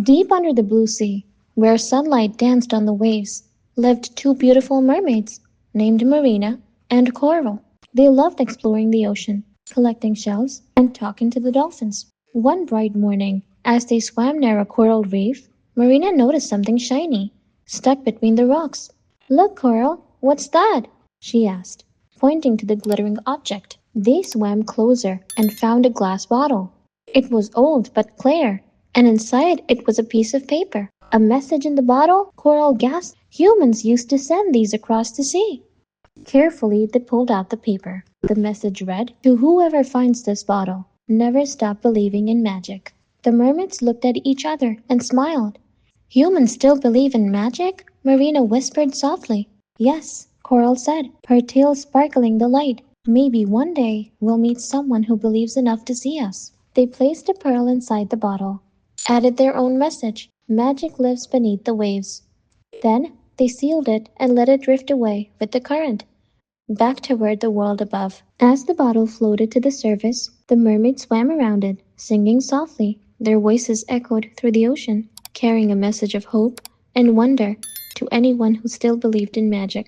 Deep under the blue sea, where sunlight danced on the waves, lived two beautiful mermaids named Marina and Coral. They loved exploring the ocean, collecting shells, and talking to the dolphins. One bright morning, as they swam near a coral reef, Marina noticed something shiny, stuck between the rocks. Look, Coral, what's that? She asked, pointing to the glittering object. They swam closer and found a glass bottle. It was old but clear, and inside it was a piece of paper. A message in the bottle? Coral gasped. Humans used to send these across the sea. Carefully, they pulled out the paper. The message read, "To whoever finds this bottle, never stop believing in magic." The mermaids looked at each other and smiled. Humans still believe in magic? Marina whispered softly. Yes, Coral said, her tail sparkling the light. Maybe one day we'll meet someone who believes enough to see us. They placed a pearl inside the bottle, added their own message. Magic lives beneath the waves. Then they sealed it and let it drift away with the current, back toward the world above. As the bottle floated to the surface, the mermaids swam around it, singing softly. Their voices echoed through the ocean, carrying a message of hope and wonder to anyone who still believed in magic.